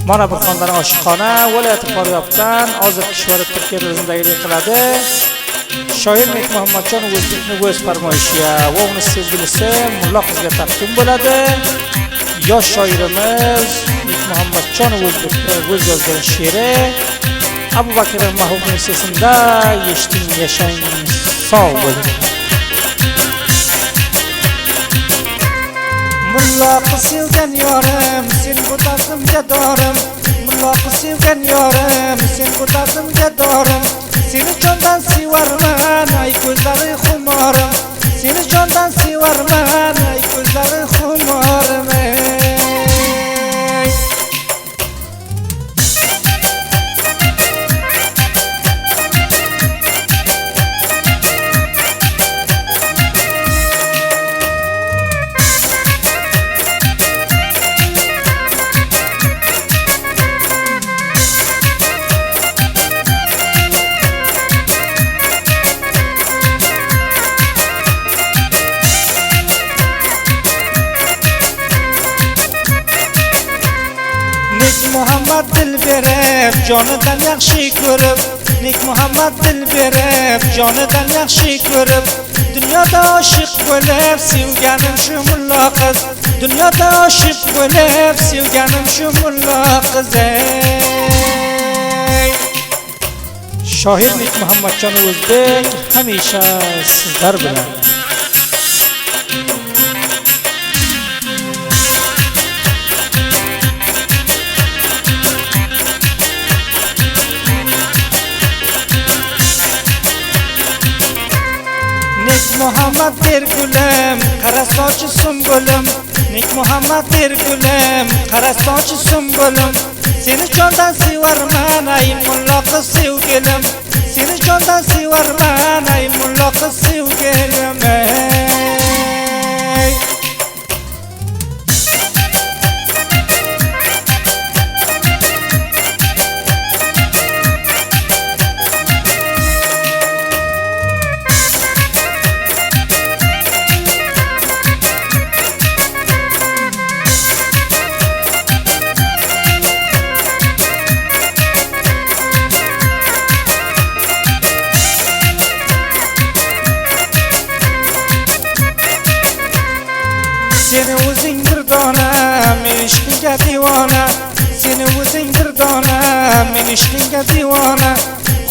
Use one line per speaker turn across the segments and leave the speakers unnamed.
Mana bir xondan oshiqona viloyati Faryobdan hozir Kishvarib Turkiya tizimidagi qiladi. Shoir Mek Muhammadjon o'zbekning o'z farmoyishiga va uning sevgilisi Mulla qizga taqdim bo'ladi. Yosh shoirimiz Mek Muhammadjon o'zbekning o'z yozgan she'ri Abu Bakr Mahmudning sesida yeshting yashang sog' bo'ling.
Mulla qiz sevgan yorim, sen bu dardimga dorim. Mulla qiz sevgan yorim, sen bu dardimga dorim. Seni jondan sevarman, ay ko'zlari xumorim. Seni jondan sevarman, ay ko'zlari xumorim. Muhammad dil berib, jonidan yaxshi ko'rib. Nek Muhammad dil berib, jonidan yaxshi ko'rib. Dunyoda oshiq bo'lib, sevganim shu mulla qiz. Dunyoda oshiq bo'lib, sevganim shu mulla qiz.
Shoir Mek Muhammadjon o'zbek hamisha sizlar bilan.
Muhammad der gulim, qara sochi sumbulim. Nek Muhammad der gulim, qara sochi sumbulim. Seni jondan sevarman, ay mulla qiz sevgilim. Seni jondan sevarman, ay mulla qiz sevgilim. Seni o'zing bir dona, men ishqingga divona. Seni o'zing bir dona, men ishqingga divona.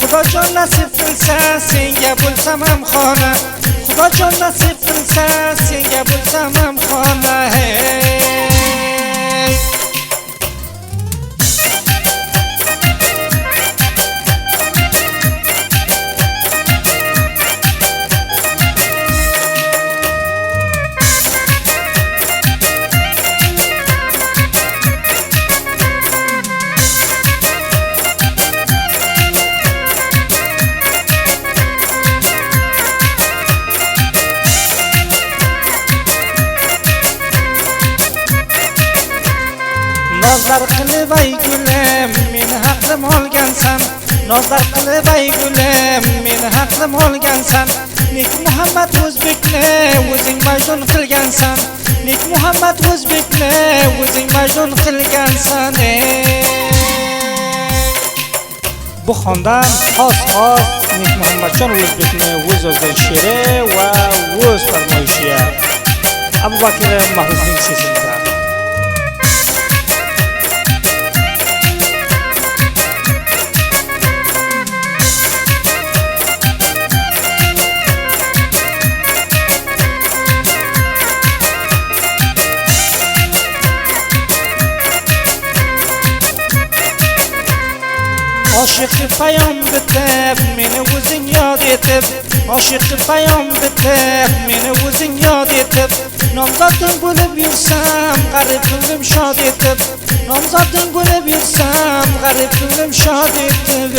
Xudojon nasib qilsa, senga bo'lsam ham xona. Xudojon nasib qilsa, senga bo'lsam ham xona. Nozlar qilib ay gulim, meni haqlim olgansan. Nozlar qilib ay gulim, meni haqlim olgansan. Nek Muhammad o'zbekni o'zing majnun qilgansan. Nek Muhammad o'zbekni o'zing majnun qilgansan.
Bu xondan xos Mek Muhammadjon o'zbekni o'z yozgan she'ri va o'z farmoyishiga Abu Bakr Mahmudning sesida.
Oshiq payom bitib, meni o'zing yod etib. Oshiq payom bitib, meni o'zing yod etib. Nomzoding bo'lib yursam, g'arib ko'nglim shod etib. Nomzoding bo'lib yursam, g'arib ko'nglim shod etib.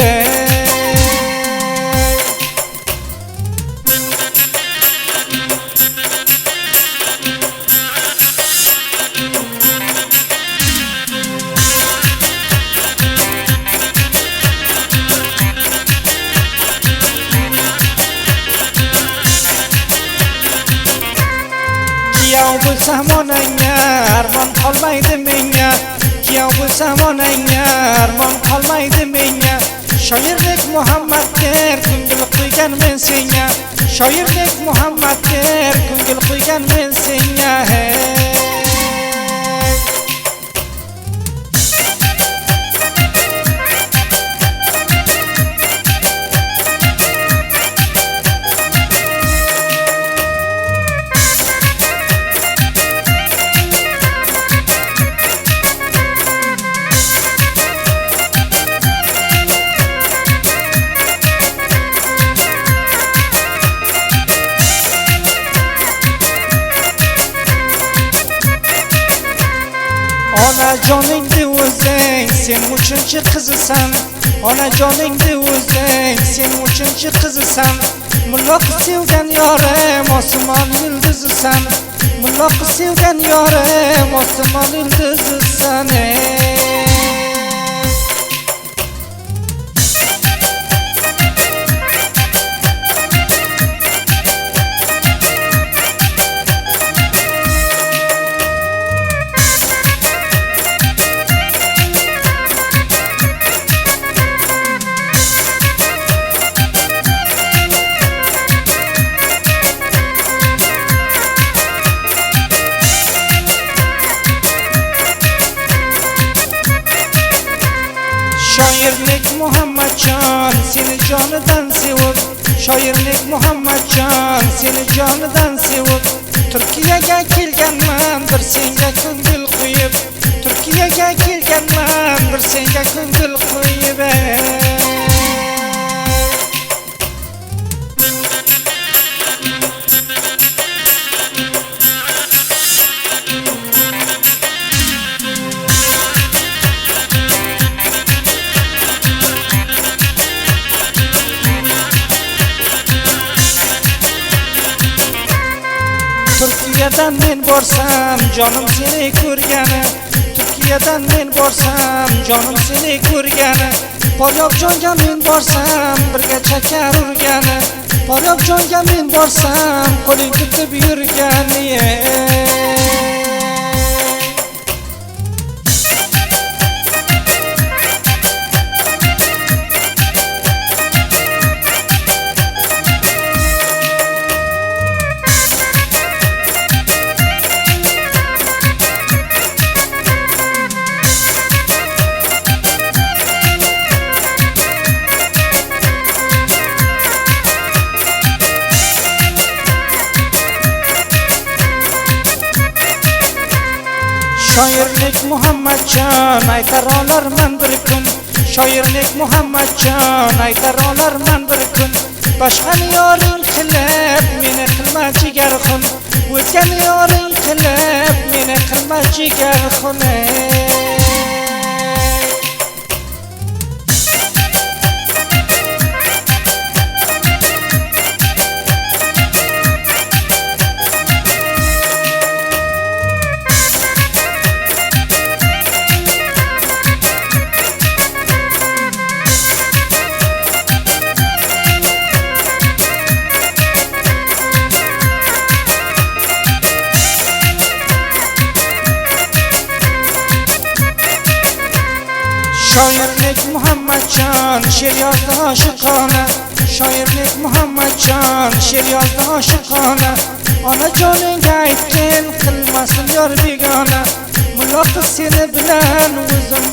Kuyov bo'lsam onangga, armon qolmaydi menga. kuyov bo'lsam onangga armon qolmaydi menga shoirlik Muhammad der ko'ngil qo'ygan men senga shoirlik Muhammad der ko'ngil qo'ygan men senga Onajoningni o'zing sen uchinchi qizisan Onajoningni o'zing sen uchinchi qizisan Mulloq sevgan yorim osmon yulduzisan Mulloq sevgan yorim osmon yulduzisan Shoirlik Muhammadjon seni jonidan sevib Shoirlik Muhammadjon seni jonidan sevib Turkiyaga kelganman bir senga ko'ngil qo'yib Turkiyaga kelganman bir senga ko'ngil qo'yib Turkiyadan men borsam jonim seni ko'rgani Turkiyadan men borsam jonim seni ko'rgani Poryobjonga men borsam birga chakar urgani Poryobjonga men borsam qo'ling tutib yurgani Shoirlik Muhammadjon aytar olarman bir kun Shoirlik Muhammadjon aytar olarman bir kun Boshqani yoring qilib meni qilma jigarxun O'tgan yoring qilib meni qilma jigarxun Shoirlik Muhammadjon she'r yozdi oshiqona Shoirlik Muhammadjon she'r yozdi oshiqona Onajoningga aytgin qilmasin yor begona Mullo qiz seni bilan o'zim